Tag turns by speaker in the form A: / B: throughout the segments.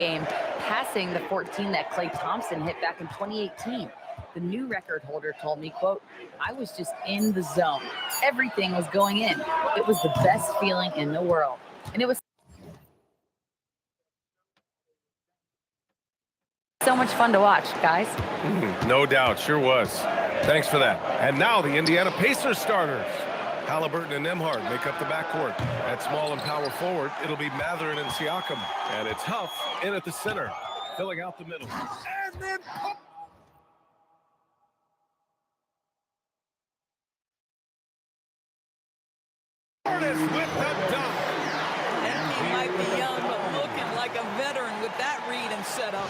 A: game, passing the 14 that Klay Thompson hit back in 2018. The new record holder told me, quote, "I was just in the zone. Everything was going in. It was the best feeling in the world." And it was so much fun to watch, guys.
B: No doubt, sure was. Thanks for that. And now the Indiana Pacers starters. Halliburton and Nembhard make up the backcourt. At small and power forward, it'll be Mathurin and Siakam. And it's Huff in at the center, filling out the middle. And then with the dunk.
C: And he might be young, but looking like a veteran with that read and setup.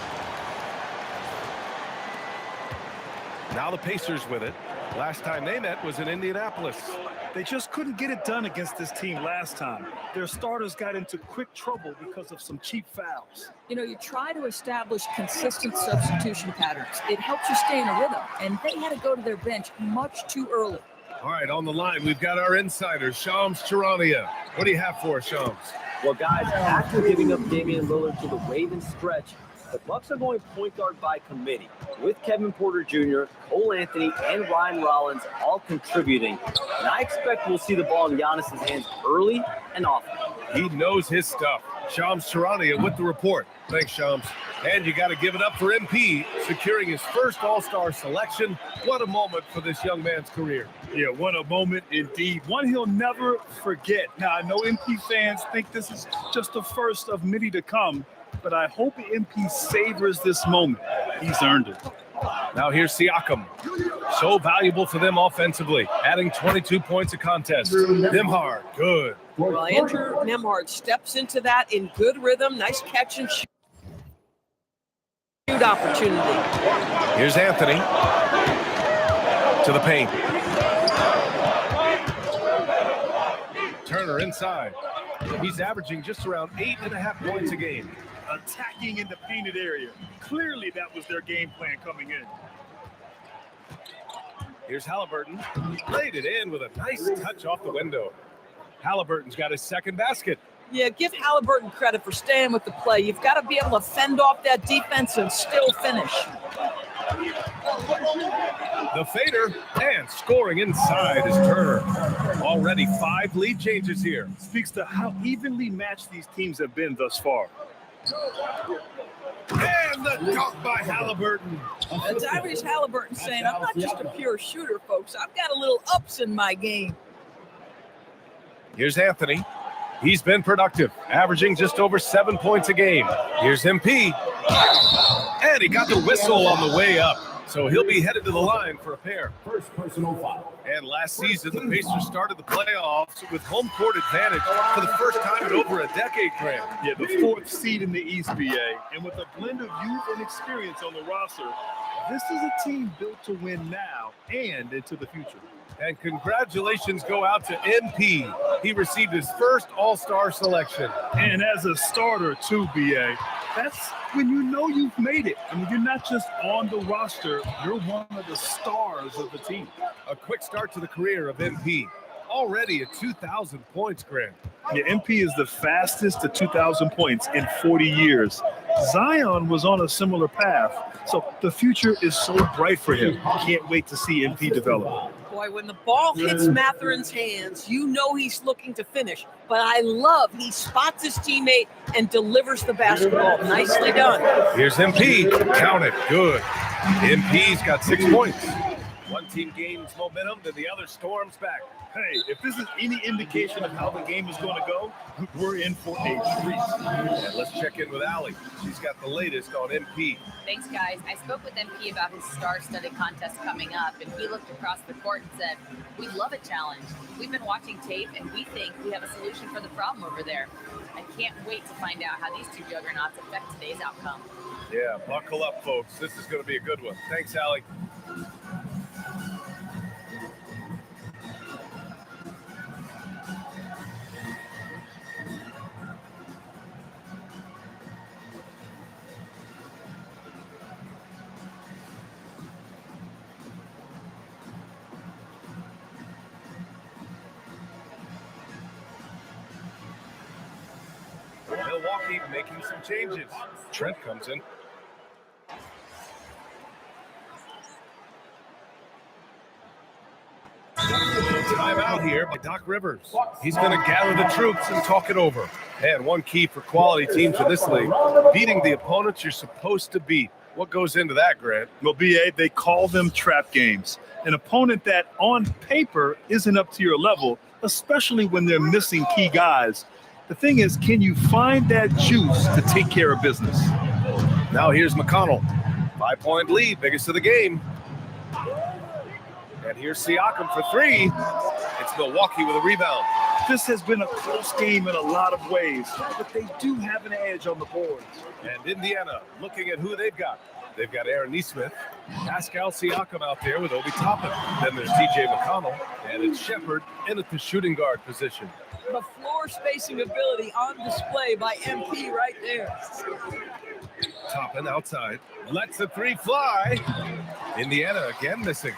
B: Now the Pacers with it. Last time they met was in Indianapolis.
D: They just couldn't get it done against this team last time. Their starters got into quick trouble because of some cheap fouls.
C: You know, you try to establish consistent substitution patterns. It helps you stay in a rhythm, and they had to go to their bench much too early.
B: All right, on the line, we've got our insider, Shams Charania. What do you have for us, Shams?
E: Well, guys, after giving up Damian Lillard to the Ravens stretch, the Bucks are going point guard by committee, with Kevin Porter Jr., Cole Anthony, and Ryan Rollins all contributing. And I expect we'll see the ball in Giannis's hands early and often.
B: He knows his stuff. Shams Charania with the report. Thanks, Shams. And you got to give it up for MP, securing his first All-Star selection. What a moment for this young man's career.
D: Yeah, what a moment indeed. One he'll never forget. Now, I know MP fans think this is just the first of many to come, but I hope MP savors this moment. He's earned it.
B: Now here's Siakam. So valuable for them offensively, adding 22 points a contest. Nembhard, good.
C: Well, Andrew Nembhard steps into that in good rhythm. Nice catch and shoot opportunity.
B: Here's Anthony to the paint. Turner inside. He's averaging just around 8.5 points a game.
D: Attacking in the painted area. Clearly that was their game plan coming in.
B: Here's Halliburton. Laid it in with a nice touch off the window. Halliburton's got his second basket.
C: Yeah, give Halliburton credit for staying with the play. You've got to be able to fend off that defense and still finish.
B: The fader and scoring inside is Turner. Already 5 lead changes here.
D: Speaks to how evenly matched these teams have been thus far.
B: And the dunk by Halliburton.
C: Tyrese Halliburton saying, "I'm not just a pure shooter, folks. I've got a little ups in my game."
B: Here's Anthony. He's been productive, averaging just over 7 points a game. Here's MP. And he got the whistle on the way up. So he'll be headed to the line for a pair.
F: First personal foul.
B: And last season, the Pacers started the playoffs with home court advantage for the first time in over a decade, Graham.
D: Yeah, the 4th seed in the East, BA. And with a blend of youth and experience on the roster, this is a team built to win now and into the future.
B: And congratulations go out to MP. He received his first All-Star selection.
D: And as a starter too, BA, that's when you know you've made it. I mean, you're not just on the roster, you're one of the stars of the team.
B: A quick start to the career of MP. Already at 2,000 points, Graham.
D: Yeah, MP is the fastest to 2,000 points in 40 years. Zion was on a similar path, so the future is so bright for him. Can't wait to see MP develop.
C: Boy, when the ball hits Mathurin's hands, you know he's looking to finish. But I love he spots his teammate and delivers the basketball. Nicely done.
B: Here's MP. Count it. Good. MP's got 6 points. One team gains momentum, then the other storms back.
D: Hey, if this is any indication of how the game is going to go, we're in for a treat.
B: And let's check in with Allie. She's got the latest on MP.
A: Thanks, guys. I spoke with MP about his star-studded contest coming up, and he looked across the court and said, "We love a challenge. We've been watching tape, and we think we have a solution for the problem over there. I can't wait to find out how these two juggernauts affect today's outcome."
B: Yeah, buckle up, folks. This is going to be a good one. Thanks, Allie. Milwaukee making some changes. Trent comes in. Timeout here by Doc Rivers. He's going to gather the troops and talk it over. And one key for quality teams in this league, beating the opponents you're supposed to beat. What goes into that, Grant?
D: Well, BA, they call them trap games. An opponent that on paper isn't up to your level, especially when they're missing key guys. The thing is, can you find that juice to take care of business?
B: Now here's McConnell. 5-point lead, biggest of the game. And here's Siakam for three. It's Milwaukee with a rebound.
D: This has been a close game in a lot of ways, but they do have an edge on the boards.
B: And Indiana looking at who they've got. They've got Aaron Nesmith, Pascal Siakam out there with Obi Toppin. Then there's TJ McConnell, and it's Shepard in at the shooting guard position.
C: The floor spacing ability on display by MP right there.
B: Toppin outside, lets the three fly. Indiana again missing.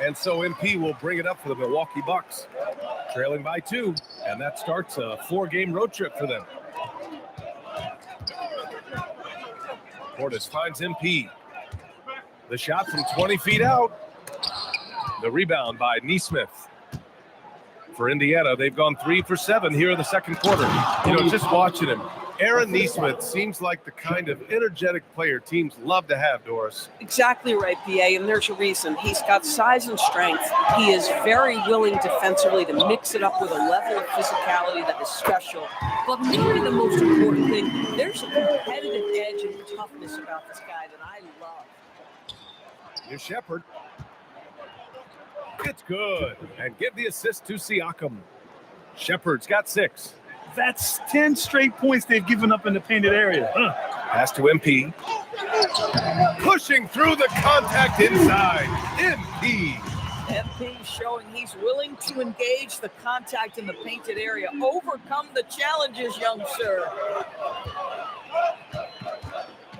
B: And so MP will bring it up for the Milwaukee Bucks, trailing by 2, and that starts a 4-game road trip for them. Portis finds MP. The shot from 20 feet out. The rebound by Nesmith. For Indiana, they've gone 3 for 7 here in the second quarter. You know, just watching him, Aaron Nesmith seems like the kind of energetic player teams love to have, Doris.
C: Exactly right, PA, and there's a reason. He's got size and strength. He is very willing defensively to mix it up with a level of physicality that is special. But maybe the most important thing, there's a competitive edge and toughness about this guy that I love.
B: Here's Shepard. It's good. And give the assist to Siakam. Shepard's got 6.
D: That's 10 straight points they've given up in the painted area.
B: Pass to MP. Pushing through the contact inside. MP.
C: MP showing he's willing to engage the contact in the painted area. Overcome the challenges, young sir.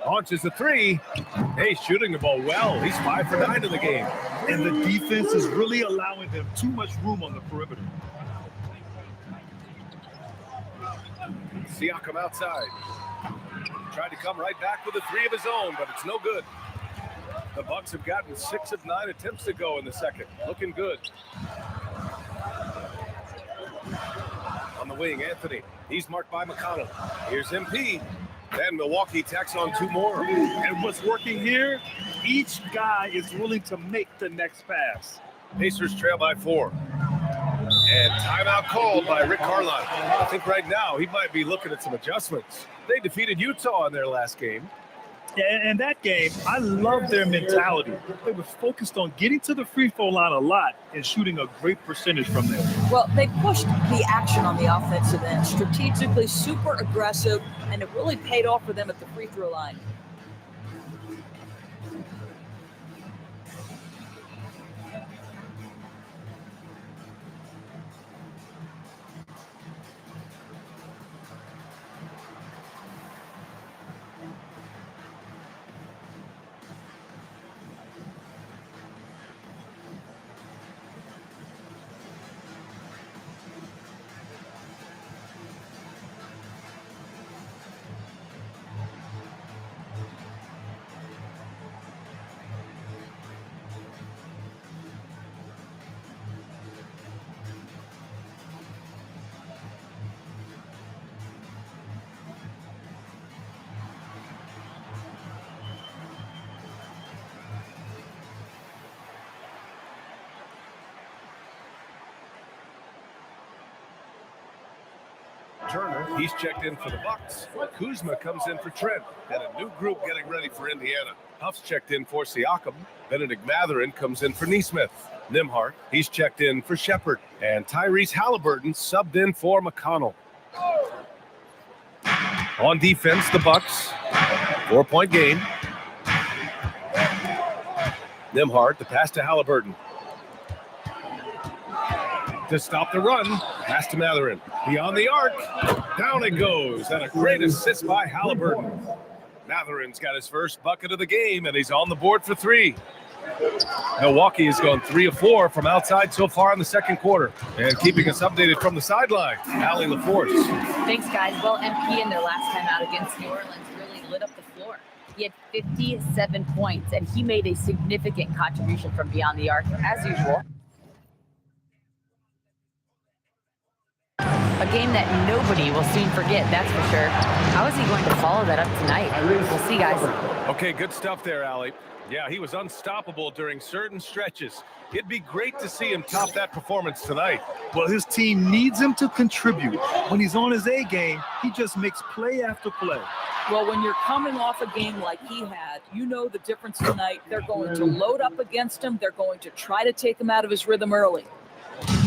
B: Launches a 3. Hey, shooting the ball well. He's 5 for 9 in the game.
D: And the defense is really allowing them too much room on the perimeter.
B: Siakam outside. Tried to come right back with a 3 of his own, but it's no good. The Bucks have gotten 6 of 9 attempts to go in the second. Looking good. On the wing, Anthony. He's marked by McConnell. Here's MP. Then Milwaukee tacks on 2 more.
D: And what's working here, each guy is willing to make the next pass.
B: Pacers trail by 4. And timeout called by Rick Carlisle. I think right now he might be looking at some adjustments. They defeated Utah in their last game.
D: And that game, I love their mentality. They were focused on getting to the free throw line a lot and shooting a great percentage from there.
C: Well, they pushed the action on the offensive end, strategically super aggressive, and it really paid off for them at the free throw line.
B: Turner, he's checked in for the Bucks. Kuzma comes in for Trent, and a new group getting ready for Indiana. Huff's checked in for Siakam. Benedict Mathurin comes in for Nesmith. Nimhart, he's checked in for Shepard. And Tyrese Halliburton subbed in for McConnell. On defense, the Bucks. 4-point game. Nimhart, the pass to Halliburton. To stop the run, pass to Mathurin. Beyond the arc, down it goes, and a great assist by Halliburton. Matherin's got his first bucket of the game, and he's on the board for 3. Milwaukee has gone 3 of 4 from outside so far in the second quarter. And keeping us updated from the sideline, Allie LaForce.
A: Thanks, guys. Well, MP in their last time out against New Orleans really lit up the floor. He had 57 points, and he made a significant contribution from beyond the arc, as usual. A game that nobody will soon forget, that's for sure. How is he going to follow that up tonight? We'll see, guys.
B: Okay, good stuff there, Allie. Yeah, he was unstoppable during certain stretches. It'd be great to see him top that performance tonight.
D: Well, his team needs him to contribute. When he's on his A game, he just makes play after play.
C: Well, when you're coming off a game like he had, you know the difference tonight. They're going to load up against him. They're going to try to take him out of his rhythm early.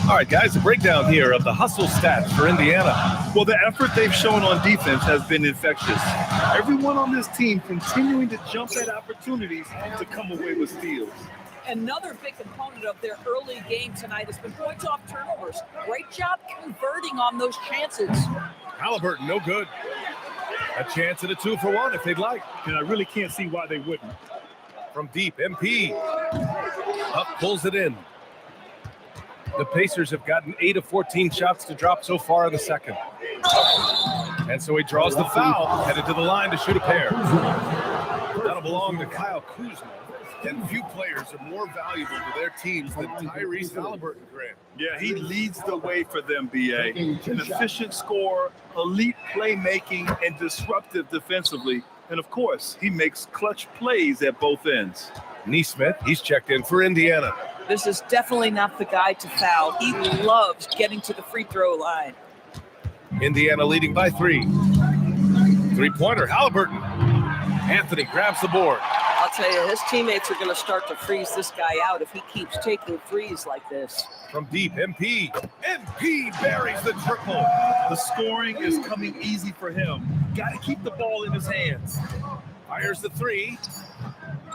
B: All right, guys, a breakdown here of the hustle stats for Indiana.
D: Well, the effort they've shown on defense has been infectious. Everyone on this team continuing to jump at opportunities to come away with steals.
C: Another big component of their early game tonight has been points off turnovers. Great job converting on those chances.
B: Halliburton, no good. A chance at a 2-for-1 if they'd like.
D: And I really can't see why they wouldn't.
B: From deep, MP. Up, pulls it in. The Pacers have gotten 8 of 14 shots to drop so far in the second. And so he draws the foul, headed to the line to shoot a pair. That'll belong to Kyle Kuzma. And few players are more valuable to their teams than Tyrese Halliburton, Grant.
D: Yeah, he leads the way for them, BA. An efficient scorer, elite playmaking, and disruptive defensively. And, of course, he makes clutch plays at both ends.
B: Neesmith, he's checked in for Indiana.
C: This is definitely not the guy to foul. He loves getting to the free throw line.
B: Indiana leading by 3. Three-pointer, Halliburton. Anthony grabs the board.
C: I'll tell you, his teammates are going to start to freeze this guy out if he keeps taking threes like this.
B: From deep, MP. MP buries the triple.
D: The scoring is coming easy for him. Got to keep the ball in his hands.
B: Fires the 3.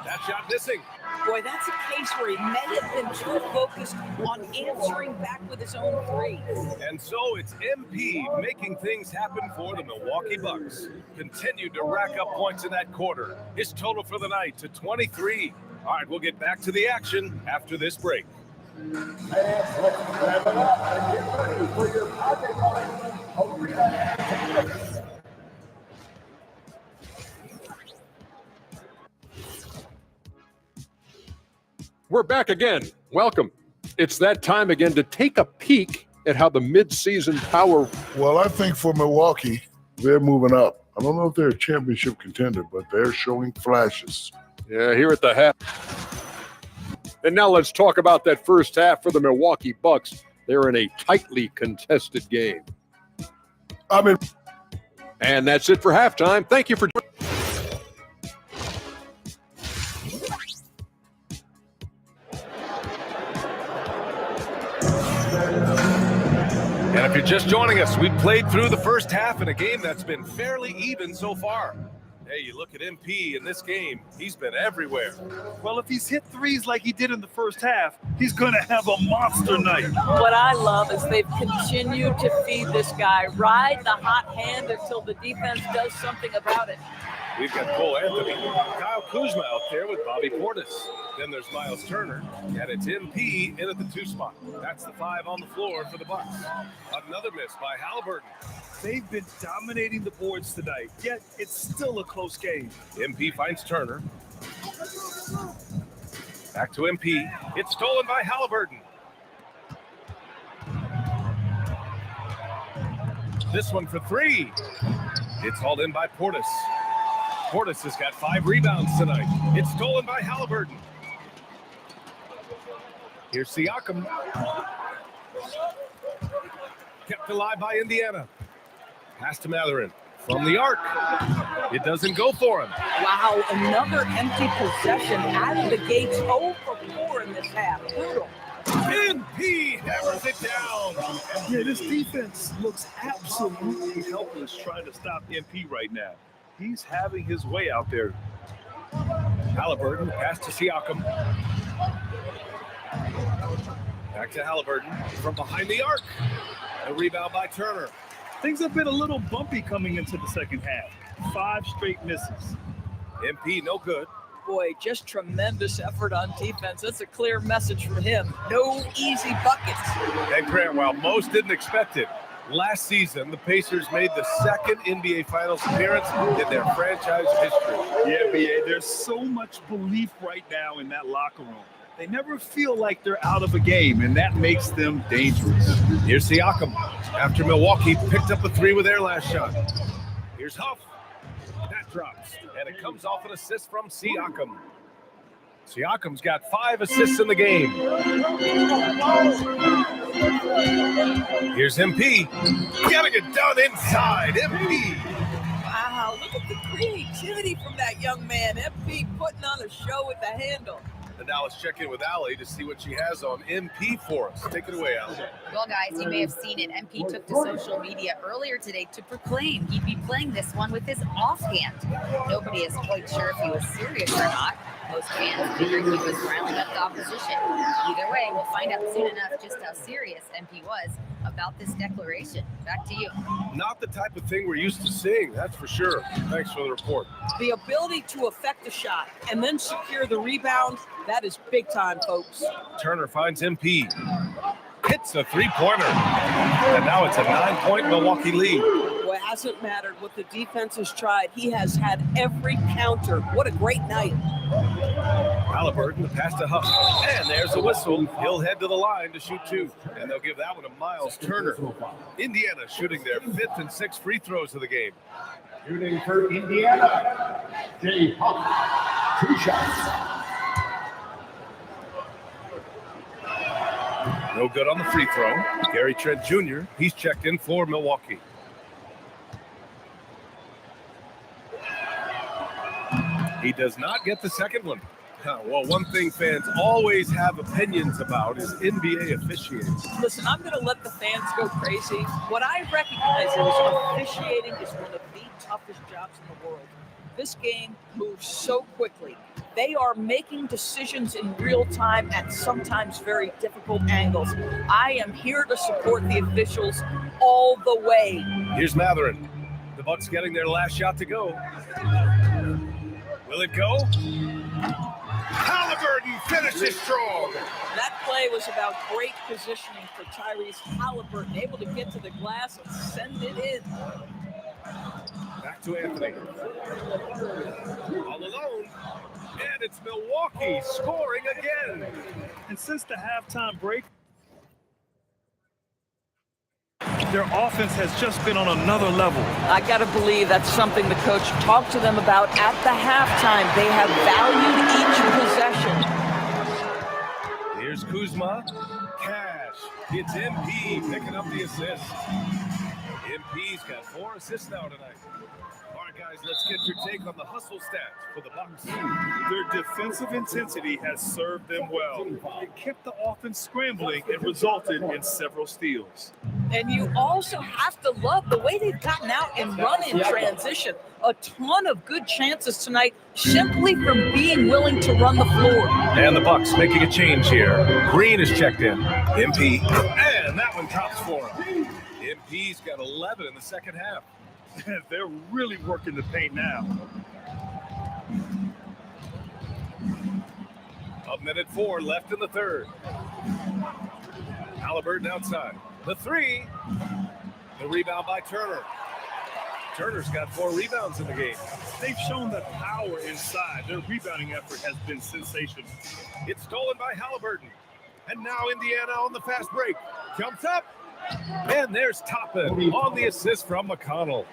B: That shot missing.
C: Boy, that's a case where he may have been too focused on answering back with his own 3.
B: And so it's MP making things happen for the Milwaukee Bucks. Continued to rack up points in that quarter. His total for the night to 23. All right, we'll get back to the action after this break.
F: We're back again. Welcome. It's that time again to take a peek at how the midseason power.
G: Well, I think for Milwaukee, they're moving up. I don't know if they're a championship contender, but they're showing flashes.
F: Yeah, here at the half. And now let's talk about that first half for the Milwaukee Bucks. They're in a tightly contested game. And that's it for halftime. Thank you for joining.
B: And if you're just joining us, we played through the first half in a game that's been fairly even so far. Hey, you look at MP in this game, he's been everywhere.
D: Well, if he's hit threes like he did in the first half, he's going to have a monster night.
C: What I love is they've continued to feed this guy, ride the hot hand until the defense does something about it.
B: We've got Cole Anthony, Kyle Kuzma out there with Bobby Portis. Then there's Miles Turner, and it's MP in at the 2 spot. That's the 5 on the floor for the Bucks. Another miss by Halliburton.
D: They've been dominating the boards tonight, yet it's still a close game.
B: MP finds Turner. Back to MP. It's stolen by Halliburton. This one for 3. It's hauled in by Portis. Portis has got 5 rebounds tonight. It's stolen by Halliburton. Here's Siakam. Kept alive by Indiana. Pass to Matherin. From the arc. It doesn't go for him.
C: Wow, another empty possession out of the gates. 0 for 4 in this half. Brutal.
B: MP hammers it down.
D: Yeah, this defense looks absolutely helpless trying to stop MP right now. He's having his way out there.
B: Halliburton, pass to Siakam. Back to Halliburton from behind the arc. A rebound by Turner.
D: Things have been a little bumpy coming into the second half. 5 straight misses.
B: MP no good.
C: boy, just tremendous effort on defense. That's a clear message from him. No easy buckets.
B: And Grant, while most didn't expect it, last season the Pacers made the second NBA Finals appearance in their franchise history.
D: Yeah, BA, there's so much belief right now in that locker room. They never feel like they're out of a game, and that makes them dangerous.
B: Here's Siakam after Milwaukee picked up a three with their last shot. Here's Huff. That drops, and it comes off an assist from Siakam. Siakam's got 5 assists in the game. Here's MP. Getting it done inside. MP.
C: Wow, look at the creativity from that young man. MP putting on a show with the handle.
B: And now let's check in with Allie to see what she has on MP for us. Take it away, Allie.
A: Well, guys, you may have seen it. MP took to social media earlier today to proclaim he'd be playing this one with his offhand. Nobody is quite sure if he was serious or not. Most fans figured he was riling up the opposition. Either way, we'll find out soon enough just how serious MP was about this declaration. Back to you.
B: Not the type of thing we're used to seeing, that's for sure. Thanks for the report.
C: The ability to affect a shot and then secure the rebound, that is big time, folks.
B: Turner finds MP. Hits a three-pointer. And now it's a 9-point Milwaukee lead.
C: Well, it hasn't mattered what the defense has tried. He has had every counter. What a great night.
B: Halliburton, the pass to Huff. And there's a whistle. He'll head to the line to shoot 2. And they'll give that one to Miles Turner. Indiana shooting their 5th and 6th free throws of the game.
F: Shooting for Indiana, Jay Huff, 2 shots.
B: No good on the free throw. Gary Trent Jr., he's checked in for Milwaukee. He does not get the second one. Well, one thing fans always have opinions about is NBA officiating.
C: Listen, I'm going to let the fans go crazy. What I recognize is officiating is one of the toughest jobs in the world. This game moves so quickly. They are making decisions in real time at sometimes very difficult angles. I am here to support the officials all the way.
B: Here's Matherin. The Bucks getting their last shot to go. Will it go? Halliburton finishes strong.
C: That play was about great positioning for Tyrese Halliburton, able to get to the glass and send it in.
B: Back to Anthony. All alone. And it's Milwaukee scoring again.
D: And since the halftime break, their offense has just been on another level.
C: I got to believe that's something the coach talked to them about at the halftime. They have valued each possession.
B: Here's Kuzma. Cash. It's MP picking up the assist. MP's got 4 assists now tonight. All right, guys, let's get your take on the hustle stats for the Bucks.
D: Their defensive intensity has served them well. It kept the offense scrambling and resulted in several steals.
C: And you also have to love the way they've gotten out and run in transition. A ton of good chances tonight simply from being willing to run the floor.
B: And the Bucks making a change here. Green is checked in. MP. And that one tops for him. MP's got 11 in the second half.
D: They're really working the paint now.
B: A minute 4 left in the third. Halliburton outside. The 3. The rebound by Turner. Turner's got 4 rebounds in the game.
D: They've shown that power inside. Their rebounding effort has been sensational.
B: It's stolen by Halliburton. And now Indiana on the fast break. Jumps up. And there's Toppin on the assist from McConnell.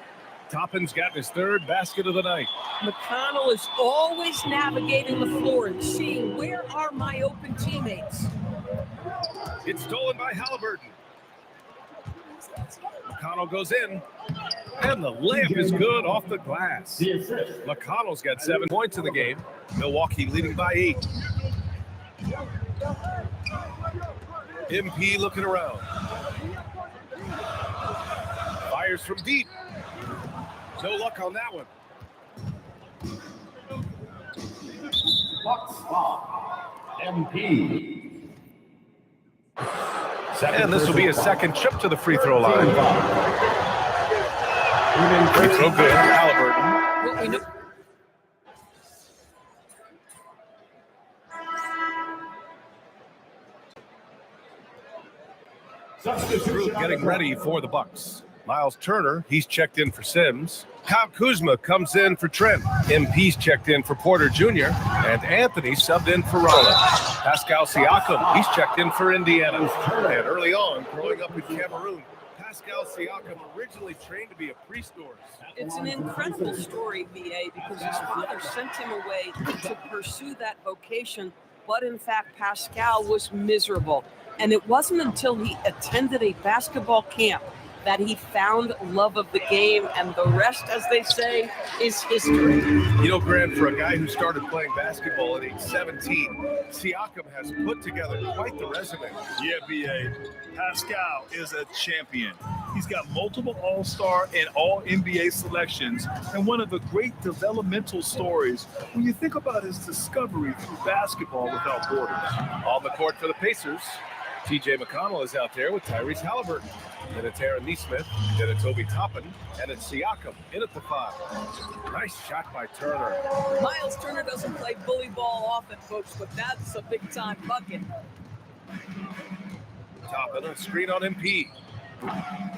B: Toppin's got his 3rd basket of the night.
C: McConnell is always navigating the floor and seeing where are my open teammates.
B: It's stolen by Halliburton. McConnell goes in, and the layup is good off the glass. McConnell's got 7 points in the game. Milwaukee leading by 8. MP looking around. Fires from deep. No luck on that one.
F: MP.
B: And this will be a second trip to the free throw line. Free throw good. Halliburton.
C: Well, we know
B: Group getting ready for the Bucks. Miles Turner, he's checked in for Sims. Kyle Kuzma comes in for Trent. MP's checked in for Porter Jr. And Anthony subbed in for Rollins. Pascal Siakam, he's checked in for Indiana. And early on, growing up in Cameroon, Pascal Siakam originally trained to be a priest.
C: It's an incredible story, VA, because his father sent him away to pursue that vocation, but in fact, Pascal was miserable. And it wasn't until he attended a basketball camp that he found love of the game, and the rest, as they say, is history.
B: You know, Grant, for a guy who started playing basketball at age 17, Siakam has put together quite the resume.
D: Yeah, BA. Pascal is a champion. He's got multiple All-Star and All-NBA selections, and one of the great developmental stories when you think about his discovery through basketball without borders.
B: On the court for the Pacers, TJ McConnell is out there with Tyrese Halliburton. Then it's Aaron Nesmith, then it's Obi Toppin, and it's Siakam in at the 5. Nice shot by Turner.
C: Miles Turner doesn't play bully ball often, folks, but that's a big-time bucket.
B: Toppin, a screen on MP.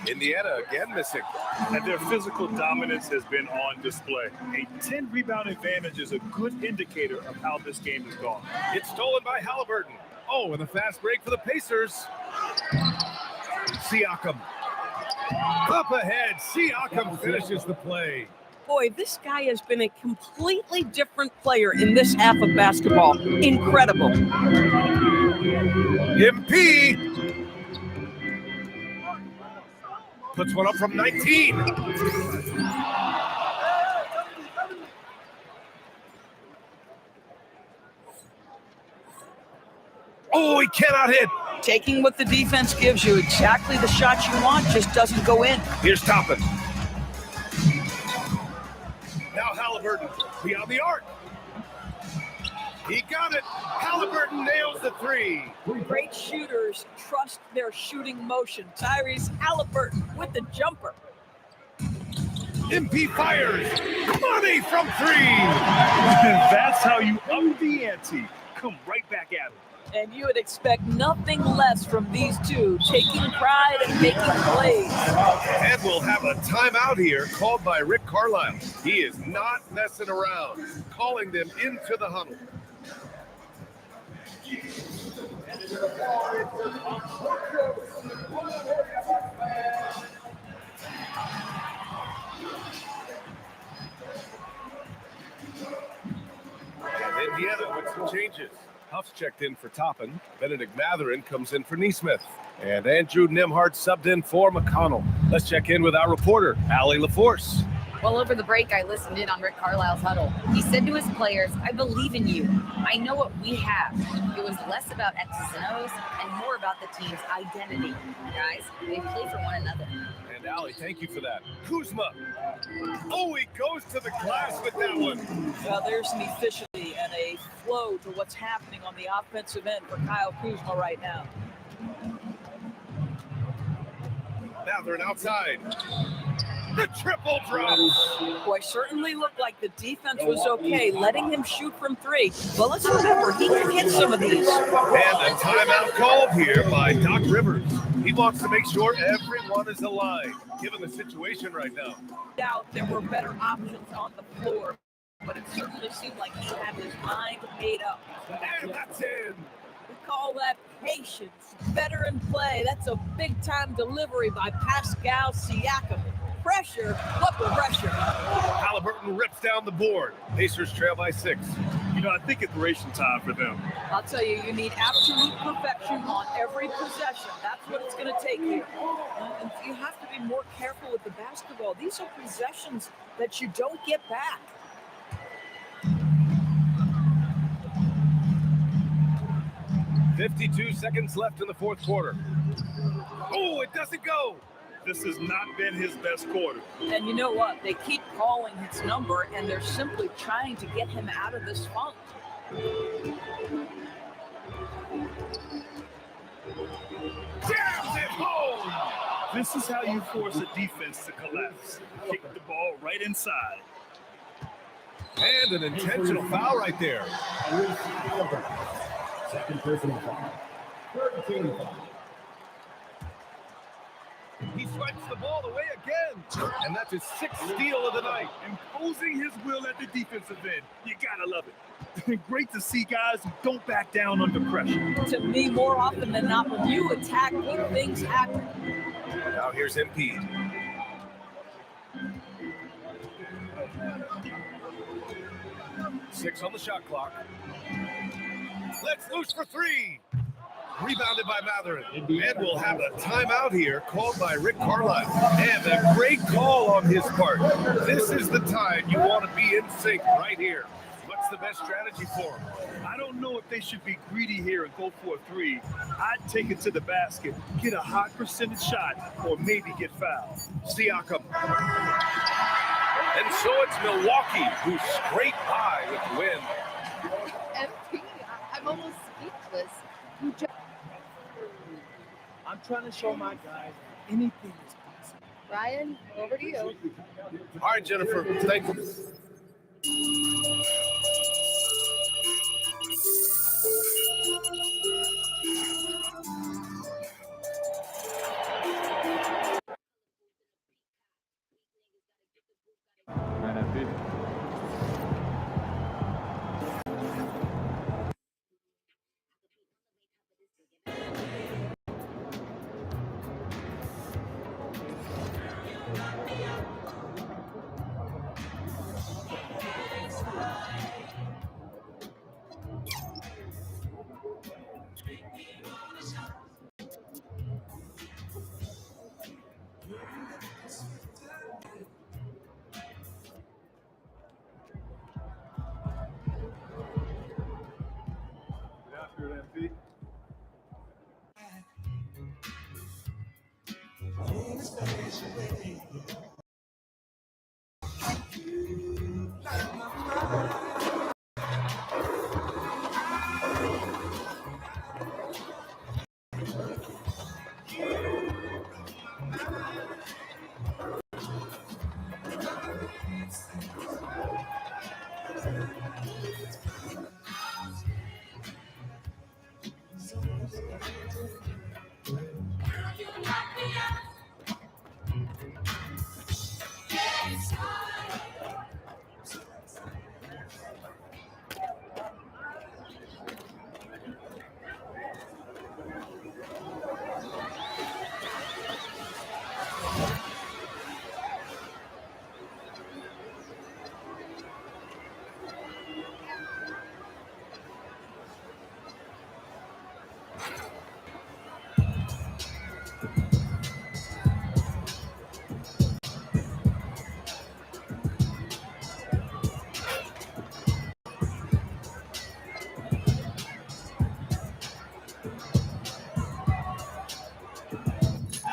B: Indiana again missing.
D: And their physical dominance has been on display. A 10-rebound advantage is a good indicator of how this game has gone.
B: It's stolen by Halliburton. Oh, and a fast break for the Pacers. Siakam. Up ahead, Siakam finishes the play.
C: Boy, this guy has been a completely different player in this half of basketball. Incredible.
B: MP puts one up from 19. Oh, he cannot hit.
C: Taking what the defense gives you, exactly the shot you want, just doesn't go in.
B: Here's Toppin. Now Halliburton beyond the arc. He got it. Halliburton nails the 3.
C: Great shooters trust their shooting motion. Tyrese Halliburton with the jumper.
B: MP fires. Money from 3.
D: That's how you up the ante. Come right back at him.
C: And you would expect nothing less from these two, taking pride and making plays.
B: And we'll have a timeout here called by Rick Carlisle. He is not messing around, calling them into the huddle. And Indiana with some changes. Huff's checked in for Toppin. Benedict Matherin comes in for Nesmith. And Andrew Nembhard subbed in for McConnell. Let's check in with our reporter, Allie LaForce.
A: Well, over the break, I listened in on Rick Carlisle's huddle. He said to his players, I believe in you. I know what we have. It was less about X's and O's and more about the team's identity. Guys, they play for one another.
B: And Allie, thank you for that. Kuzma. Oh, he goes to the glass with that one.
C: Well, there's an efficiency and a flow to what's happening on the offensive end for Kyle Kuzma right now.
B: Matherin outside. The triple drop.
C: Boy, certainly looked like the defense was okay, letting him shoot from 3. But let's remember, he can hit some of these.
B: And a timeout called here by Doc Rivers. He wants to make sure everyone is aligned, given the situation right now.
C: Doubt there were better options on the floor, but it certainly seemed like he had his mind made up.
B: And that's in.
C: We call that patience. Veteran play. That's a big-time delivery by Pascal Siakam. Pressure, what pressure?
B: Halliburton rips down the board. Pacers trail by 6.
D: You know, I think it's ration time for them.
C: I'll tell you, you need absolute perfection on every possession. That's what it's going to take here. And you have to be more careful with the basketball. These are possessions that you don't get back.
B: .52 seconds left in the fourth quarter. Oh, it doesn't go.
D: This has not been his best quarter.
C: And you know what? They keep calling his number, and they're simply trying to get him out of this funk.
B: Jams it home.
D: This is how you force a defense to collapse. Kick the ball right inside.
B: And an intentional foul right there.
H: Second personal foul. 13 foul.
B: swipes the ball away again. And that's his 6th steal of the night.
D: Imposing his will at the defensive end. You gotta love it. Great to see guys who don't back down under pressure.
C: To me, more often than not, when you attack, good things happen.
B: Now here's Embiid. Six on the shot clock. Let's loose for 3. Rebounded by Matherin. And we'll have a timeout here called by Rick Carlisle. And a great call on his part. This is the time you want to be in sync right here. What's the best strategy for him?
D: I don't know if they should be greedy here and go for a 3. I'd take it to the basket, get a high percentage shot, or maybe get fouled.
B: Siakam. And so it's Milwaukee who scrape by with the win.
A: MP, I'm almost speechless. You just
E: I'm trying to show my guys anything is possible.
A: Ryan, over to you.
B: All right, Jennifer, thank you.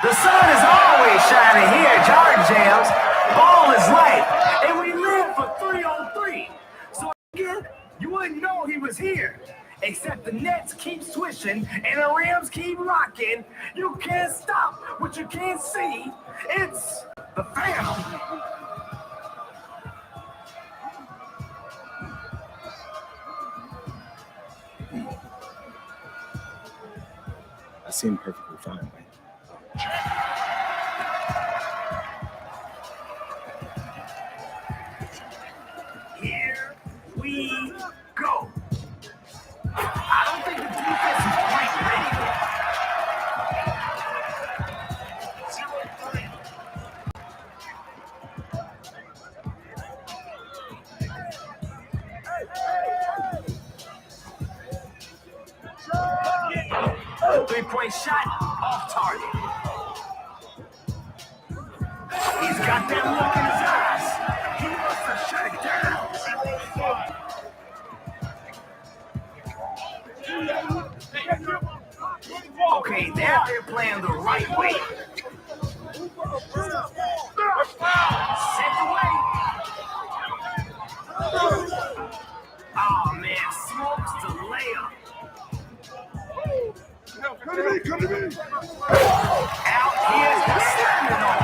H: The sun is always shining here at Jordan Jams. Ball is light, and we live for 3-on-3. So again, you wouldn't know he was here. Except the Nets keep swishing and the Rams keep rocking. You can't stop what you can't see. It's the Phantom.
I: I seem perfectly fine, right?
H: Here we go. I don't think the defense is quite ready yet. The three-point shot off target. He's got that look in his eyes. He wants to shut it down. Okay, now they're playing the right way. Sent away. Oh man, smokes the layup.
G: Come to me.
H: Out here's the slamming on.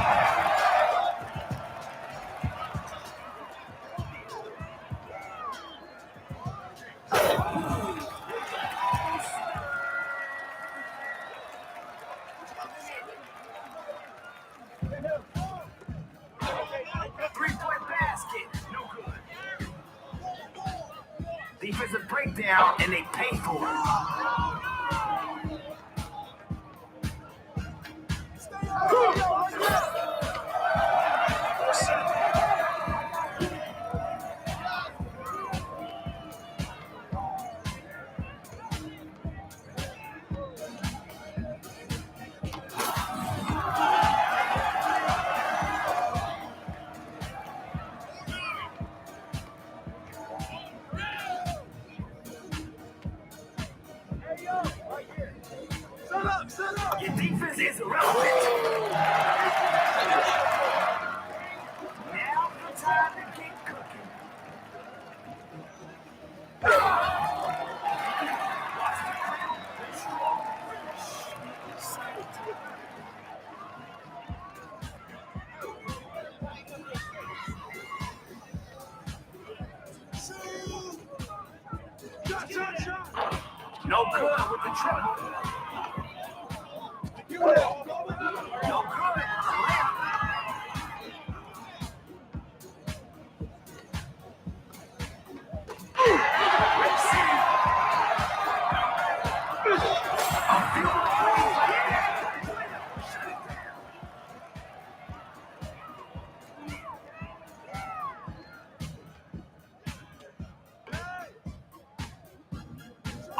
H: Defensive breakdown, and they pay for it. Your defense is irrelevant. Now the time to get cooking. No good with the truck. No good.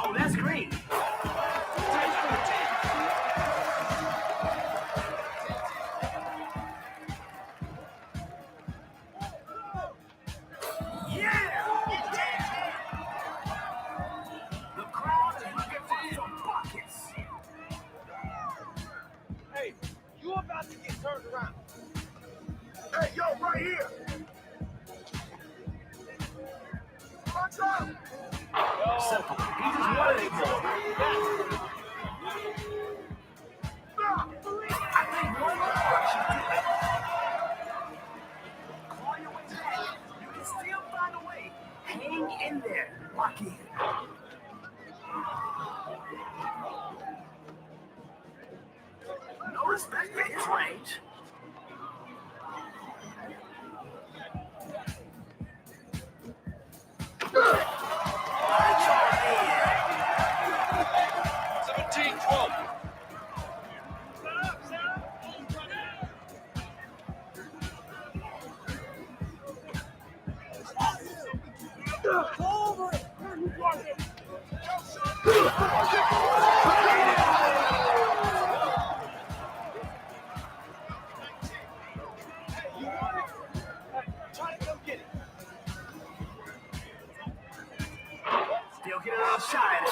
H: Oh, that's green. Yeah! The crowd is looking for some buckets.
J: Hey, you about to get turned around.
H: Hey, yo, right here. Watch out. Simple. He just wanted it more. I think one more should do it. Claw your way back. You can still find a way. Hang in there. Lock in. No respect for his range. Still get a little shot at it.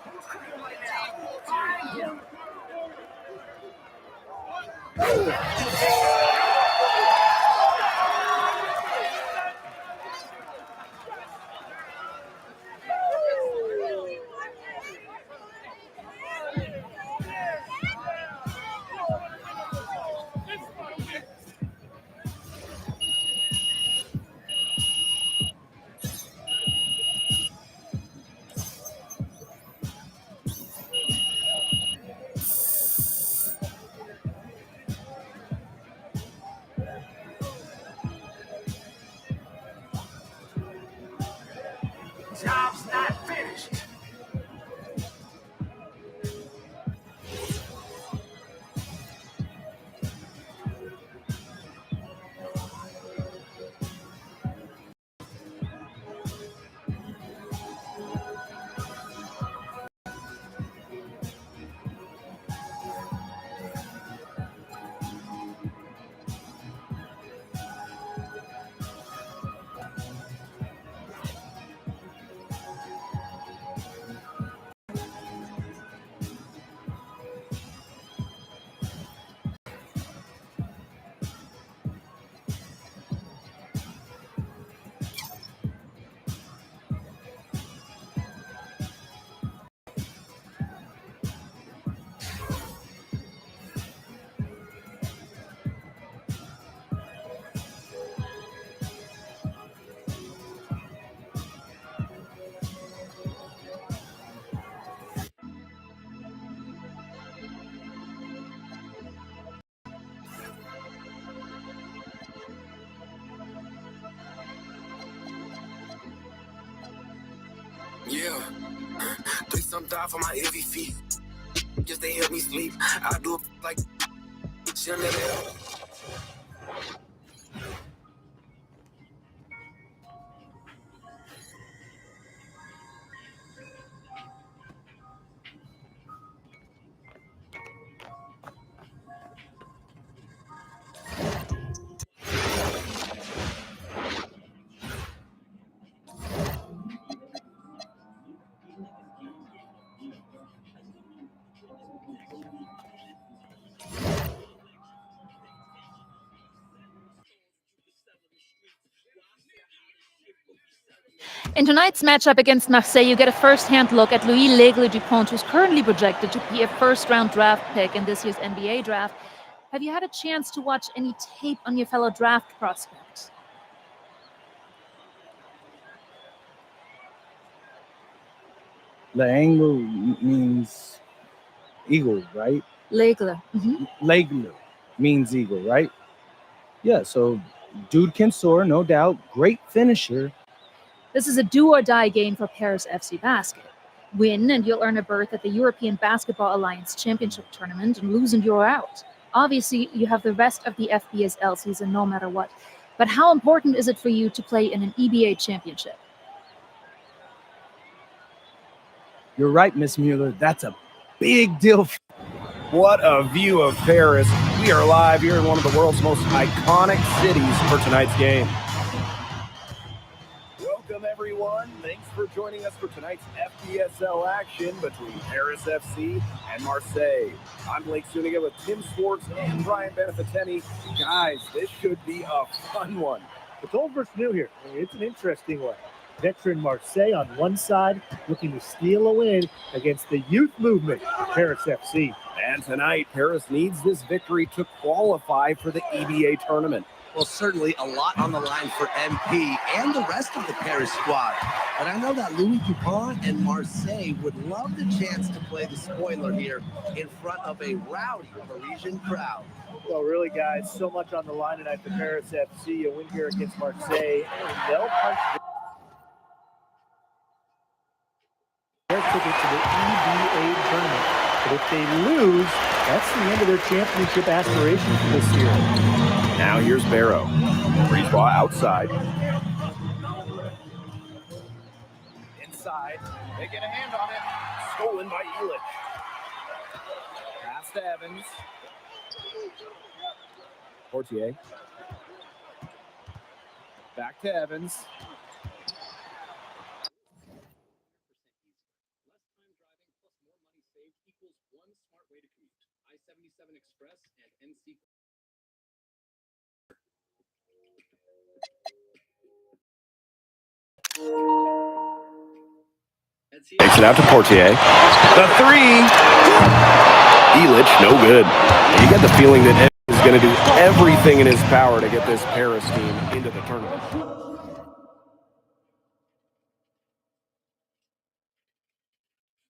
H: Who's cooking right now? Find him.
K: Yeah, 3-some for my heavy feet. Just they help me sleep. I do it like she'll never help.
L: In tonight's matchup against Marseille, you get a first-hand look at Louis L'Aigle-Dupont, who's currently projected to be a first-round draft pick in this year's NBA draft. Have you had a chance to watch any tape on your fellow draft prospect?
I: L'Aigle means eagle, right?
L: L'Aigle.
I: L'Aigle means eagle, right? Yeah, so dude can soar, no doubt. Great finisher.
L: This is a do-or-die game for Paris FC Basket. Win, and you'll earn a berth at the European Basketball Alliance Championship Tournament, and lose and you're out. Obviously, you have the rest of the FBSL season no matter what. But how important is it for you to play in an EBA championship?
I: You're right, Miss Mueller. That's a big deal.
M: What a view of Paris. We are live here in one of the world's most iconic cities for tonight's game. Welcome, everyone. Thanks for joining us for tonight's FBSL action between Paris FC and Marseille. I'm Blake Suniga with Tim Swartz and Brian Beneficeni. Guys, this should be a fun one.
N: It's old versus new here. I mean, it's an interesting one. Veteran Marseille on one side, looking to steal a win against the youth movement, Paris FC.
M: And tonight, Paris needs this victory to qualify for the EBA tournament.
O: Well, certainly a lot on the line for MP and the rest of the Paris squad. But I know that Louis Dupont and Marseille would love the chance to play the spoiler here in front of a rowdy Parisian crowd.
N: Well, really, guys, so much on the line tonight for Paris FC. A win here against Marseille, and they'll punch their ticket to the EBA tournament. But if they lose, that's the end of their championship aspirations for this year.
M: Now here's Barrow. Breeze ball outside. Inside. They get a hand on it. Stolen by Elich. Pass to Evans. Portier. Back to Evans. Takes it out to Portier. The three. Elich, no good. You get the feeling that Evans is going to do everything in his power to get this Paris team into the tournament.